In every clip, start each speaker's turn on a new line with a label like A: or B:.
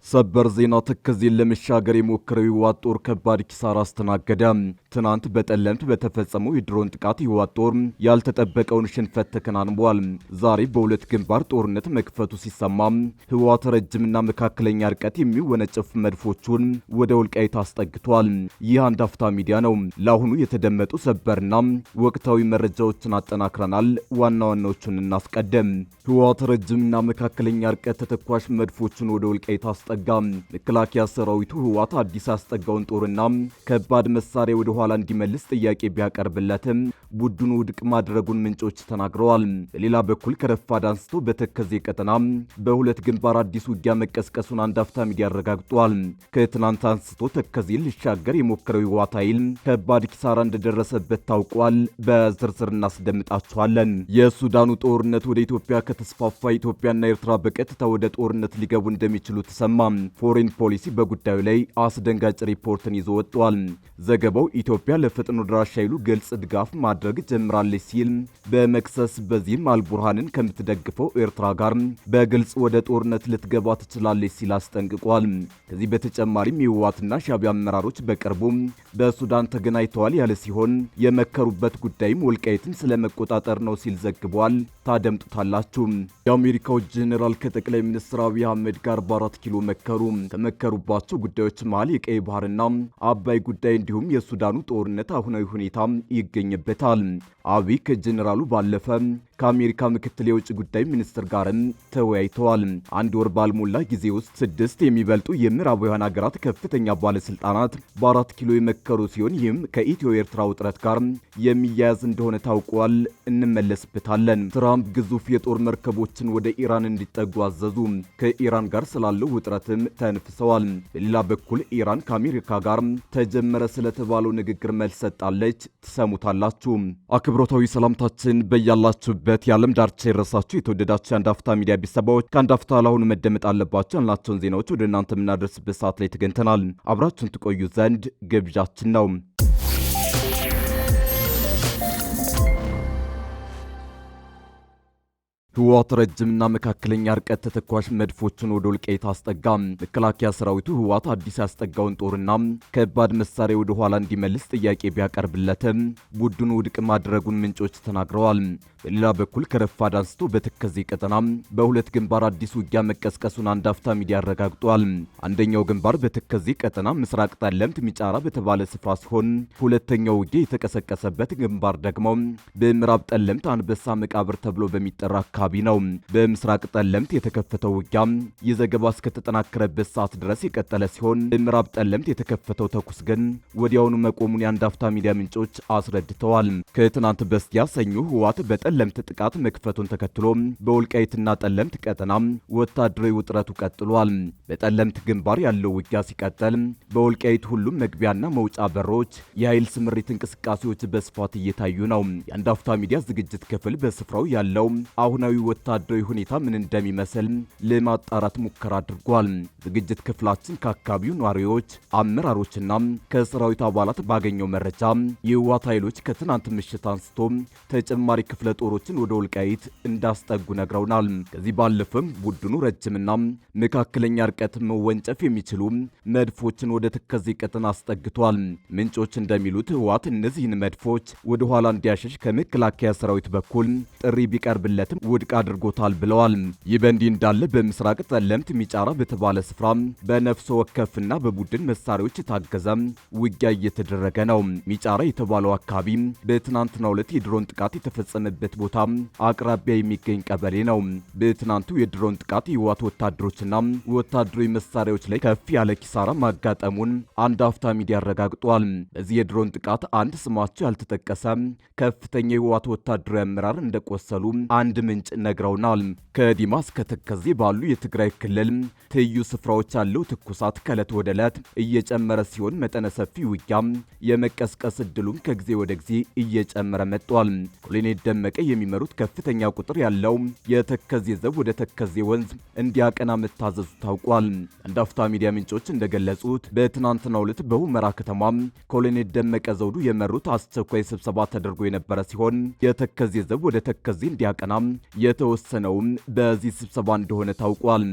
A: ሰበር ዜና ተከዜን ለመሻገር የሞከረው የህወሓት ጦር ከባድ ኪሳራ አስተናገደ። ትናንት በጠለምት በተፈጸመው የድሮን ጥቃት የህወሓት ጦር ያልተጠበቀውን ሽንፈት ተከናንቧል። ዛሬ በሁለት ግንባር ጦርነት መክፈቱ ሲሰማ ህወሓት ረጅምና መካከለኛ ርቀት የሚወነጨፉ መድፎቹን ወደ ወልቃይት አስጠግቷል። ይህ አንድ አፍታ ሚዲያ ነው። ለአሁኑ የተደመጡ ሰበርና ወቅታዊ መረጃዎችን አጠናክረናል። ዋና ዋናዎቹን እናስቀድም። ህወሓት ረጅምና መካከለኛ ርቀት ተተኳሽ መድፎቹን ወደ ወልቃይት አስጠጋ። መከላከያ ሰራዊቱ ህወሓት አዲስ ያስጠጋውን ጦርና ከባድ መሳሪያ ወደ ኋላ እንዲመልስ ጥያቄ ቢያቀርብለትም ቡድኑ ውድቅ ማድረጉን ምንጮች ተናግረዋል። በሌላ በኩል ከረፋድ አንስቶ በተከዜ ቀጠና በሁለት ግንባር አዲስ ውጊያ መቀስቀሱን አንድ አፍታ ሚዲያ አረጋግጧል። ከትናንት አንስቶ ተከዜን ሊሻገር የሞከረው የህወሓት ኃይል ከባድ ኪሳራ እንደደረሰበት ታውቋል። በዝርዝር እናስደምጣችኋለን። የሱዳኑ ጦርነት ወደ ኢትዮጵያ ከተስፋፋ ኢትዮጵያና ኤርትራ በቀጥታ ወደ ጦርነት ሊገቡ እንደሚችሉ ተሰማ። ፎሬን ፖሊሲ በጉዳዩ ላይ አስደንጋጭ ሪፖርትን ይዞ ወጥቷል። ዘገባው ኢትዮጵያ ለፈጥኖ ደራሽ ኃይሉ ግልጽ ድጋፍ ማድረግ ጀምራለች ሲል በመክሰስ በዚህም አልቡርሃንን ከምትደግፈው ኤርትራ ጋር በግልጽ ወደ ጦርነት ልትገባ ትችላለች ሲል አስጠንቅቋል። ከዚህ በተጨማሪም የህወሓትና ሻዕቢያ አመራሮች በቅርቡ በሱዳን ተገናኝተዋል ያለ ሲሆን የመከሩበት ጉዳይም ወልቃይትን ስለመቆጣጠር ነው ሲል ዘግቧል። ታደምጡታላችሁ። የአሜሪካው ጄኔራል ከጠቅላይ ሚኒስትር አብይ አህመድ ጋር በ4 ኪሎ መከሩ። ከመከሩባቸው ጉዳዮች መሃል የቀይ ባህርና አባይ ጉዳይ እንዲሁም የሱዳኑ ጦርነት አሁናዊ ሁኔታ ይገኝበታል። አብይ ከጄኔራሉ ባለፈ ከአሜሪካ ምክትል የውጭ ጉዳይ ሚኒስትር ጋርም ተወያይተዋል። አንድ ወር ባልሞላ ጊዜ ውስጥ 6 የሚበልጡ የምዕራባውያን ሀገራት ከፍተኛ ባለስልጣናት በ4 ኪሎ የመከሩ ሲሆን ይህም ከኢትዮ ኤርትራ ውጥረት ጋር የሚያያዝ እንደሆነ ታውቋል። እንመለስበታለን። ትራምፕ ግዙፍ የጦር መርከቦችን ወደ ኢራን እንዲጠጉ አዘዙ። ከኢራን ጋር ስላለው ውጥረትም ተንፍሰዋል። በሌላ በኩል ኢራን ከአሜሪካ ጋር ተጀመረ ስለተባለው ንግግር መልስ ሰጣለች። ትሰሙታላችሁ። አክብሮታዊ ሰላምታችን በያላችሁበት የዓለም ዳርቻ የረሳችሁ የተወደዳችሁ የአንድ አፍታ ሚዲያ ቤተሰቦች ከአንድ አፍታ ለአሁኑ መደመጥ አለባቸው ያልናቸውን ዜናዎች ወደ እናንተ የምናደርስበት ሰዓት ላይ ተገኝተናል። አብራችሁን ትቆዩ ዘንድ ግብዣችን ነው። ህወሓት ረጅምና መካከለኛ ርቀት ተተኳሽ መድፎችን ወደ ወልቃይት አስጠጋ። መከላከያ ሰራዊቱ ህወሓት አዲስ ያስጠጋውን ጦርና ከባድ መሳሪያ ወደ ኋላ እንዲመልስ ጥያቄ ቢያቀርብለትም ቡድኑ ውድቅ ማድረጉን ምንጮች ተናግረዋል። በሌላ በኩል ከረፋድ አንስቶ በተከዜ ቀጠና በሁለት ግንባር አዲስ ውጊያ መቀስቀሱን አንድ አፍታ ሚዲያ አረጋግጧል። አንደኛው ግንባር በተከዜ ቀጠና ምስራቅ ጠለምት ሚጫራ በተባለ ስፍራ ሲሆን ሁለተኛው ውጊያ የተቀሰቀሰበት ግንባር ደግሞ በምዕራብ ጠለምት አንበሳ መቃብር ተብሎ በሚጠራ አካባቢ ነው። በምስራቅ ጠለምት የተከፈተው ውጊያ የዘገባ እስከተጠናከረበት ሰዓት ድረስ የቀጠለ ሲሆን በምዕራብ ጠለምት የተከፈተው ተኩስ ግን ወዲያውኑ መቆሙን የአንድ አፍታ ሚዲያ ምንጮች አስረድተዋል። ከትናንት በስቲያ ሰኞ ህወሓት በጠለምት ጥቃት መክፈቱን ተከትሎ በወልቃይትና ጠለምት ቀጠና ወታደራዊ ውጥረቱ ቀጥሏል። በጠለምት ግንባር ያለው ውጊያ ሲቀጥል በወልቃይት ሁሉም መግቢያና መውጫ በሮች የኃይል ስምሪት እንቅስቃሴዎች በስፋት እየታዩ ነው። የአንድ አፍታ ሚዲያ ዝግጅት ክፍል በስፍራው ያለው አሁናዊ ወታደራዊ ሁኔታ ምን እንደሚመስል ለማጣራት ሙከራ አድርጓል። ዝግጅት ክፍላችን ከአካባቢው ነዋሪዎች፣ አመራሮችና ከሰራዊት አባላት ባገኘው መረጃ የህወሓት ኃይሎች ከትናንት ምሽት አንስቶ ተጨማሪ ክፍለ ጦሮችን ወደ ወልቃይት እንዳስጠጉ ነግረውናል። ከዚህ ባለፈም ቡድኑ ረጅምና መካከለኛ ርቀት መወንጨፍ የሚችሉ መድፎችን ወደ ተከዜ ቀጠና አስጠግቷል። ምንጮች እንደሚሉት ህወሓት እነዚህን መድፎች ወደ ኋላ እንዲያሸሽ ከመከላከያ ሰራዊት በኩል ጥሪ ቢቀርብለትም ውድቅ አድርጎታል ብለዋል። ይህ በእንዲህ እንዳለ በምስራቅ ጠለምት ሚጫራ በተባለ ስፍራ በነፍስ ወከፍና በቡድን መሳሪያዎች የታገዘ ውጊያ እየተደረገ ነው። ሚጫራ የተባለው አካባቢ በትናንትናው ዕለት የድሮን ጥቃት የተፈጸመበት ቦታ አቅራቢያ የሚገኝ ቀበሌ ነው። በትናንቱ የድሮን ጥቃት የህወሓት ወታደሮችና ወታደራዊ መሳሪያዎች ላይ ከፍ ያለ ኪሳራ ማጋጠሙን አንድ አፍታ ሚዲያ አረጋግጧል። በዚህ የድሮን ጥቃት አንድ ስማቸው ያልተጠቀሰ ከፍተኛ የህወሓት ወታደራዊ አመራር እንደቆሰሉ አንድ ምንጭ ነግረውናል። ከዲማ እስከ ተከዜ ባሉ የትግራይ ክልል ትይዩ ስፍራዎች ያለው ትኩሳት ከዕለት ወደ ዕለት እየጨመረ ሲሆን መጠነ ሰፊ ውጊያ የመቀስቀስ እድሉም ከጊዜ ወደ ጊዜ እየጨመረ መጥቷል። ኮሎኔል ደመቀ የሚመሩት ከፍተኛ ቁጥር ያለው የተከዜ ዘብ ወደ ተከዜ ወንዝ እንዲያቀና መታዘዙ ታውቋል። አንድ አፍታ ሚዲያ ምንጮች እንደገለጹት በትናንትናው ዕለት በሁመራ ከተማ ኮሎኔል ደመቀ ዘውዱ የመሩት አስቸኳይ ስብሰባ ተደርጎ የነበረ ሲሆን የተከዜ ዘብ ወደ ተከዜ እንዲያቀና የተወሰነውም በዚህ ስብሰባ እንደሆነ ታውቋል።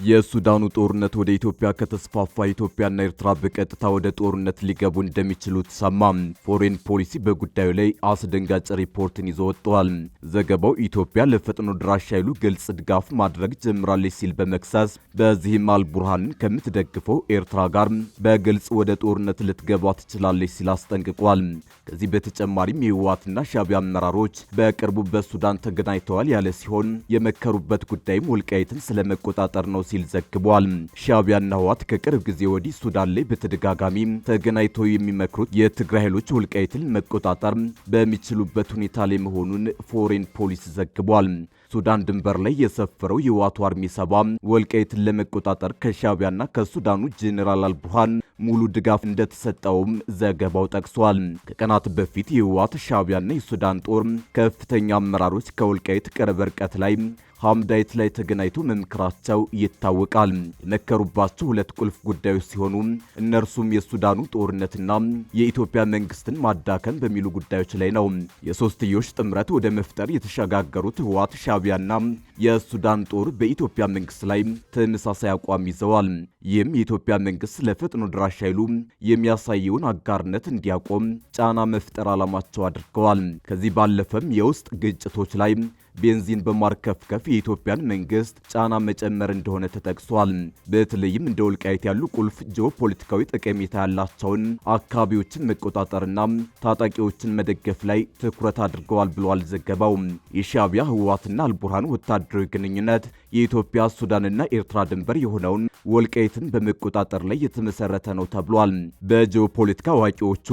A: የሱዳኑ ጦርነት ወደ ኢትዮጵያ ከተስፋፋ ኢትዮጵያና ኤርትራ በቀጥታ ወደ ጦርነት ሊገቡ እንደሚችሉ ተሰማ። ፎሬን ፖሊሲ በጉዳዩ ላይ አስደንጋጭ ሪፖርትን ይዞ ወጥቷል። ዘገባው ኢትዮጵያ ለፈጥኖ ድራሽ ኃይሉ ግልጽ ድጋፍ ማድረግ ጀምራለች ሲል በመክሰስ በዚህም አልቡርሃንን ከምትደግፈው ኤርትራ ጋር በግልጽ ወደ ጦርነት ልትገባ ትችላለች ሲል አስጠንቅቋል። ከዚህ በተጨማሪም የህወሓትና ሻዕቢያ አመራሮች በቅርቡ በሱዳን ተገናኝተዋል ያለ ሲሆን የመከሩበት ጉዳይም ወልቃይትን ስለመቆጣጠር ነው ሲል ዘግቧል። ሻዕቢያና ህወሓት ከቅርብ ጊዜ ወዲህ ሱዳን ላይ በተደጋጋሚ ተገናኝተው የሚመክሩት የትግራይ ኃይሎች ወልቃይትን መቆጣጠር በሚችሉበት ሁኔታ ላይ መሆኑን ፎሬን ፖሊሲ ዘግቧል። ሱዳን ድንበር ላይ የሰፈረው የህወሓቱ አርሚ 70 ወልቃይትን ለመቆጣጠር ከሻዕቢያና ከሱዳኑ ጄኔራል አልቡርሃን ሙሉ ድጋፍ እንደተሰጠውም ዘገባው ጠቅሷል። ከቀናት በፊት የህወሓት ሻዕቢያና የሱዳን ጦር ከፍተኛ አመራሮች ከወልቃይት ቅርብ ርቀት ላይ ሐምዳይት ላይ ተገናኝቶ መምከራቸው ይታወቃል። የመከሩባቸው ሁለት ቁልፍ ጉዳዮች ሲሆኑ እነርሱም የሱዳኑ ጦርነትና የኢትዮጵያ መንግስትን ማዳከም በሚሉ ጉዳዮች ላይ ነው። የሶስትዮሽ ጥምረት ወደ መፍጠር የተሸጋገሩት ህወሓት ሻዕቢያና የሱዳን ጦር በኢትዮጵያ መንግስት ላይ ተመሳሳይ አቋም ይዘዋል። ይህም የኢትዮጵያ መንግስት ለፈጥኖ ድራሽ ኃይሉ የሚያሳየውን አጋርነት እንዲያቆም ጫና መፍጠር ዓላማቸው አድርገዋል። ከዚህ ባለፈም የውስጥ ግጭቶች ላይ ቤንዚን በማርከፍከፍ የኢትዮጵያን መንግስት ጫና መጨመር እንደሆነ ተጠቅሷል። በተለይም እንደ ወልቃይት ያሉ ቁልፍ ጂኦፖለቲካዊ ጠቀሜታ ያላቸውን አካባቢዎችን መቆጣጠርና ታጣቂዎችን መደገፍ ላይ ትኩረት አድርገዋል ብሏል ዘገባው። የሻዕቢያ ህወሓትና አልቡርሃን ወታደራዊ ግንኙነት የኢትዮጵያ ሱዳንና ኤርትራ ድንበር የሆነውን ወልቃይትን በመቆጣጠር ላይ የተመሰረተ ነው ተብሏል። በጂኦፖለቲካ አዋቂዎቹ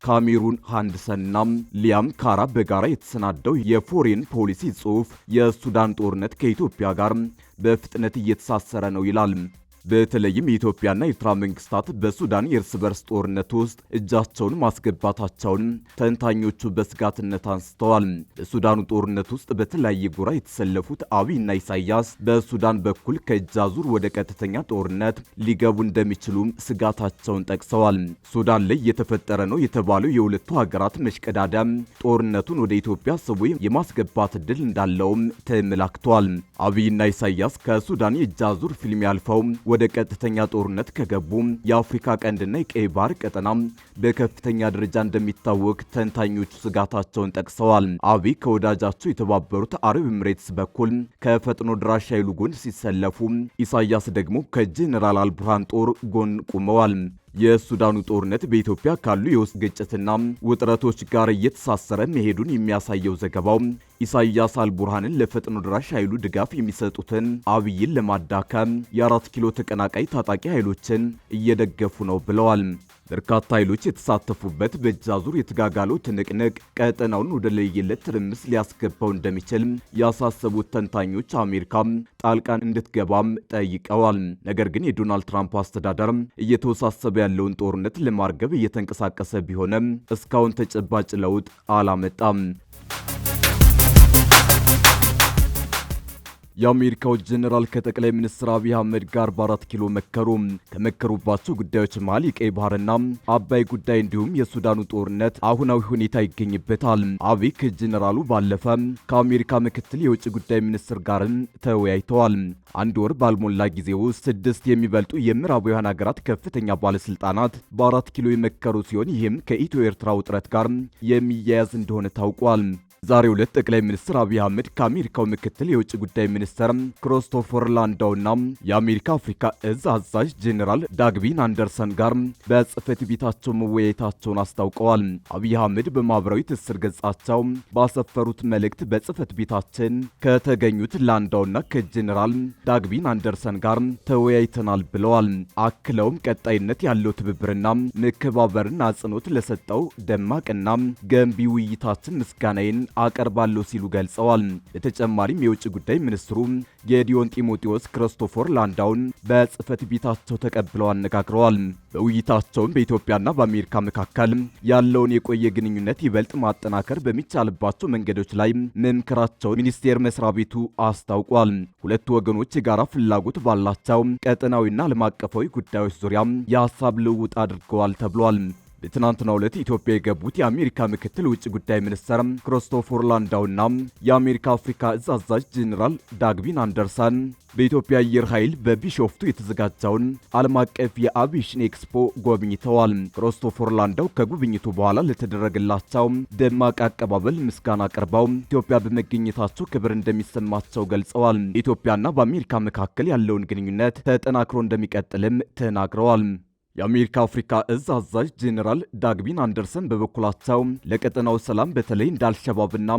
A: ካሜሩን ሃንድሰንና ሊያም ካራ በጋራ የተሰናዳው የፎሬን ፖሊሲ ጽሑፍ የሱዳን ጦርነት ከኢትዮጵያ ጋር በፍጥነት እየተሳሰረ ነው ይላል። በተለይም የኢትዮጵያና የኤርትራ መንግስታት በሱዳን የእርስ በርስ ጦርነት ውስጥ እጃቸውን ማስገባታቸውን ተንታኞቹ በስጋትነት አንስተዋል። በሱዳኑ ጦርነት ውስጥ በተለያየ ጎራ የተሰለፉት አብይና ኢሳያስ በሱዳን በኩል ከእጅ አዙር ወደ ቀጥተኛ ጦርነት ሊገቡ እንደሚችሉም ስጋታቸውን ጠቅሰዋል። ሱዳን ላይ እየተፈጠረ ነው የተባለው የሁለቱ ሀገራት መሽቀዳደም ጦርነቱን ወደ ኢትዮጵያ ስቦ የማስገባት እድል እንዳለውም ተመላክቷል። አብይና ኢሳያስ ከሱዳን የእጅ አዙር ፊልም ያልፈው ወደ ቀጥተኛ ጦርነት ከገቡ የአፍሪካ ቀንድና የቀይ ባህር ቀጠና በከፍተኛ ደረጃ እንደሚታወቅ ተንታኞቹ ስጋታቸውን ጠቅሰዋል። አብይ ከወዳጃቸው የተባበሩት አረብ ኤምሬትስ በኩል ከፈጥኖ ድራሽ ኃይሉ ጎን ሲሰለፉ፣ ኢሳያስ ደግሞ ከጄኔራል አልቡርሃን ጦር ጎን ቆመዋል። የሱዳኑ ጦርነት በኢትዮጵያ ካሉ የውስጥ ግጭትና ውጥረቶች ጋር እየተሳሰረ መሄዱን የሚያሳየው ዘገባው ኢሳያስ አልቡርሃንን ለፈጥኖ ድራሽ ኃይሉ ድጋፍ የሚሰጡትን አብይን ለማዳከም የ4 ኪሎ ተቀናቃይ ታጣቂ ኃይሎችን እየደገፉ ነው ብለዋል። በርካታ ኃይሎች የተሳተፉበት በእጅ አዙር የተጋጋለው ትንቅንቅ ቀጠናውን ወደ ለየለት ትርምስ ሊያስገባው እንደሚችል ያሳሰቡት ተንታኞች አሜሪካም ጣልቃን እንድትገባም ጠይቀዋል። ነገር ግን የዶናልድ ትራምፕ አስተዳደር እየተወሳሰበ ያለውን ጦርነት ለማርገብ እየተንቀሳቀሰ ቢሆንም እስካሁን ተጨባጭ ለውጥ አላመጣም። የአሜሪካው ጄኔራል ከጠቅላይ ሚኒስትር አብይ አህመድ ጋር በ4 ኪሎ መከሩ። ከመከሩባቸው ጉዳዮች መሃል የቀይ ባህርና አባይ ጉዳይ እንዲሁም የሱዳኑ ጦርነት አሁናዊ ሁኔታ ይገኝበታል። አብይ ከጄኔራሉ ባለፈ ከአሜሪካ ምክትል የውጭ ጉዳይ ሚኒስትር ጋርም ተወያይተዋል። አንድ ወር ባልሞላ ጊዜ ውስጥ 6 የሚበልጡ የምዕራባውያን ሀገራት ከፍተኛ ባለስልጣናት በ4 ኪሎ የመከሩ ሲሆን ይህም ከኢትዮ ኤርትራ ውጥረት ጋር የሚያያዝ እንደሆነ ታውቋል። ዛሬ ሁለት ጠቅላይ ሚኒስትር አብይ አህመድ ከአሜሪካው ምክትል የውጭ ጉዳይ ሚኒስትር ክሪስቶፈር ላንዳውና የአሜሪካ አፍሪካ እዝ አዛዥ ጄኔራል ዳግቪን አንደርሰን ጋር በጽህፈት ቤታቸው መወያየታቸውን አስታውቀዋል። አብይ አህመድ በማህበራዊ ትስስር ገጻቸው ባሰፈሩት መልእክት በጽህፈት ቤታችን ከተገኙት ላንዳውና ከጄኔራል ዳግቪን አንደርሰን ጋር ተወያይተናል ብለዋል። አክለውም ቀጣይነት ያለው ትብብርና መከባበርን አጽንኦት ለሰጠው ደማቅና ገንቢ ውይይታችን ምስጋናዬን አቀርባለሁ ሲሉ ገልጸዋል። በተጨማሪም የውጭ ጉዳይ ሚኒስትሩ ጌዲዮን ጢሞቴዎስ ክሪስቶፈር ላንዳውን በጽህፈት ቤታቸው ተቀብለው አነጋግረዋል። በውይይታቸውም በኢትዮጵያና በአሜሪካ መካከል ያለውን የቆየ ግንኙነት ይበልጥ ማጠናከር በሚቻልባቸው መንገዶች ላይ መምከራቸውን ሚኒስቴር መስሪያ ቤቱ አስታውቋል። ሁለቱ ወገኖች የጋራ ፍላጎት ባላቸው ቀጠናዊና ዓለም አቀፋዊ ጉዳዮች ዙሪያ የሀሳብ ልውውጥ አድርገዋል ተብሏል። በትናንትናው ዕለት ኢትዮጵያ የገቡት የአሜሪካ ምክትል ውጭ ጉዳይ ሚኒስትር ክሪስቶፈር ላንዳውና የአሜሪካ አፍሪካ እዝ አዛዥ ጄኔራል ዳግቪን አንደርሰን በኢትዮጵያ አየር ኃይል በቢሾፍቱ የተዘጋጀውን ዓለም አቀፍ የአቪዬሽን ኤክስፖ ጎብኝተዋል። ክሪስቶፈር ላንዳው ከጉብኝቱ በኋላ ለተደረገላቸው ደማቅ አቀባበል ምስጋና አቅርበው ኢትዮጵያ በመገኘታቸው ክብር እንደሚሰማቸው ገልጸዋል። ኢትዮጵያና በአሜሪካ መካከል ያለውን ግንኙነት ተጠናክሮ እንደሚቀጥልም ተናግረዋል። የአሜሪካ አፍሪካ እዝ አዛዥ ጄኔራል ዳግቪን አንደርሰን በበኩላቸው ለቀጠናው ሰላም በተለይ እንደ አልሸባብና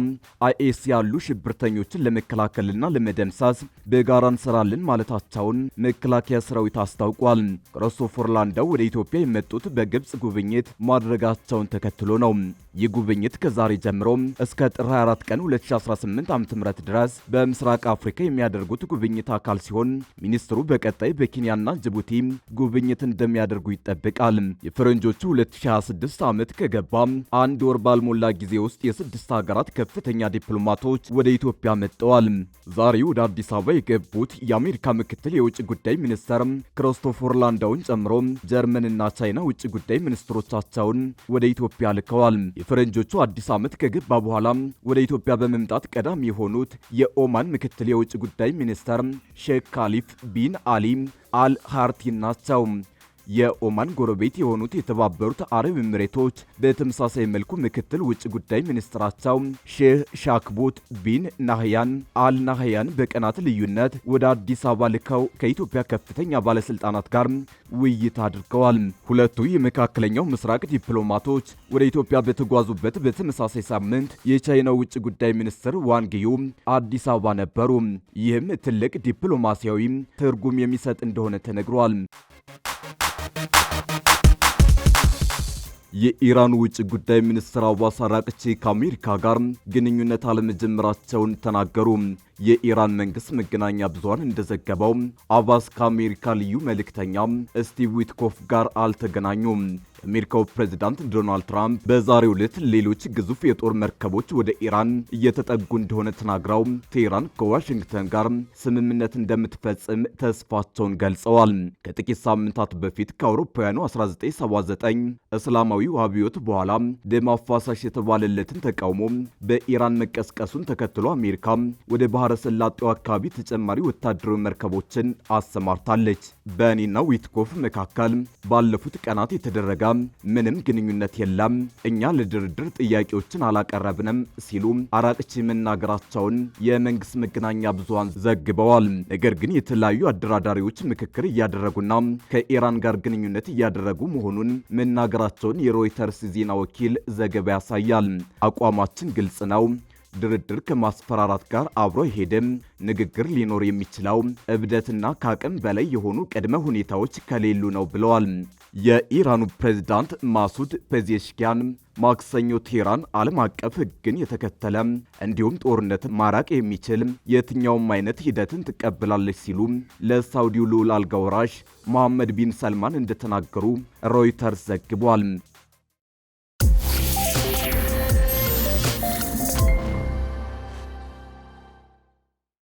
A: አይኤስ ያሉ ሽብርተኞችን ለመከላከልና ለመደምሰስ በጋራ እንሰራለን ማለታቸውን መከላከያ ሰራዊት አስታውቋል። ክሪስቶፈር ላንዳው ወደ ኢትዮጵያ የመጡት በግብጽ ጉብኝት ማድረጋቸውን ተከትሎ ነው። ይህ ጉብኝት ከዛሬ ጀምሮ እስከ ጥር 24 ቀን 2018 ዓ.ም ድረስ በምስራቅ አፍሪካ የሚያደርጉት ጉብኝት አካል ሲሆን ሚኒስትሩ በቀጣይ በኬንያና ጅቡቲ ጉብኝት እንደሚያደርጉ ይጠበቃል። የፈረንጆቹ 2026 ዓመት ከገባ አንድ ወር ባልሞላ ጊዜ ውስጥ የስድስት ሀገራት ከፍተኛ ዲፕሎማቶች ወደ ኢትዮጵያ መጥተዋል። ዛሬ ወደ አዲስ አበባ የገቡት የአሜሪካ ምክትል የውጭ ጉዳይ ሚኒስትር ክሪስቶፈር ላንዳውን ጨምሮ ጀርመንና ቻይና ውጭ ጉዳይ ሚኒስትሮቻቸውን ወደ ኢትዮጵያ ልከዋል። የፈረንጆቹ አዲስ ዓመት ከገባ በኋላ ወደ ኢትዮጵያ በመምጣት ቀዳሚ የሆኑት የኦማን ምክትል የውጭ ጉዳይ ሚኒስትር ሼክ ካሊፍ ቢን አሊ አል ሃርቲ ናቸው። የኦማን ጎረቤት የሆኑት የተባበሩት አረብ ኤሚሬቶች በተመሳሳይ መልኩ ምክትል ውጭ ጉዳይ ሚኒስትራቸው ሼህ ሻክቡት ቢን ናህያን አል ናህያን በቀናት ልዩነት ወደ አዲስ አበባ ልከው ከኢትዮጵያ ከፍተኛ ባለስልጣናት ጋር ውይይት አድርገዋል። ሁለቱ የመካከለኛው ምስራቅ ዲፕሎማቶች ወደ ኢትዮጵያ በተጓዙበት በተመሳሳይ ሳምንት የቻይናው ውጭ ጉዳይ ሚኒስትር ዋንግ ዩ አዲስ አበባ ነበሩ። ይህም ትልቅ ዲፕሎማሲያዊ ትርጉም የሚሰጥ እንደሆነ ተነግሯል። የኢራን ውጭ ጉዳይ ሚኒስትር አባስ አራቅቺ ከአሜሪካ ጋር ግንኙነት አለመጀመራቸውን ተናገሩ። የኢራን መንግስት መገናኛ ብዙሃን እንደዘገበው አባስ ከአሜሪካ ልዩ መልእክተኛ ስቲቭ ዊትኮፍ ጋር አልተገናኙም። የአሜሪካው ፕሬዝዳንት ዶናልድ ትራምፕ በዛሬው ዕለት ሌሎች ግዙፍ የጦር መርከቦች ወደ ኢራን እየተጠጉ እንደሆነ ተናግረው ቴህራን ከዋሽንግተን ጋር ስምምነት እንደምትፈጽም ተስፋቸውን ገልጸዋል። ከጥቂት ሳምንታት በፊት ከአውሮፓውያኑ 1979 እስላማዊው አብዮት በኋላ ደም አፋሳሽ የተባለለትን ተቃውሞ በኢራን መቀስቀሱን ተከትሎ አሜሪካ ወደ ባህረ ሰላጤው አካባቢ ተጨማሪ ወታደራዊ መርከቦችን አሰማርታለች። በኒና ዊትኮፍ መካከል ባለፉት ቀናት የተደረገ ምንም ግንኙነት የለም፣ እኛ ለድርድር ጥያቄዎችን አላቀረብንም ሲሉ አራቅቺ መናገራቸውን የመንግስት መገናኛ ብዙሃን ዘግበዋል። ነገር ግን የተለያዩ አደራዳሪዎች ምክክር እያደረጉና ከኢራን ጋር ግንኙነት እያደረጉ መሆኑን መናገራቸውን የሮይተርስ ዜና ወኪል ዘገባ ያሳያል። አቋማችን ግልጽ ነው። ድርድር ከማስፈራራት ጋር አብሮ አይሄድም። ንግግር ሊኖር የሚችለው እብደትና ከአቅም በላይ የሆኑ ቅድመ ሁኔታዎች ከሌሉ ነው ብለዋል። የኢራኑ ፕሬዝዳንት ማሱድ ፔዜሽኪያን ማክሰኞ ቴህራን ዓለም አቀፍ ሕግን የተከተለ እንዲሁም ጦርነት ማራቅ የሚችል የትኛውም አይነት ሂደትን ትቀበላለች ሲሉ ለሳውዲው ልዑል አልጋ ወራሽ መሐመድ ቢን ሰልማን እንደተናገሩ ሮይተርስ ዘግቧል።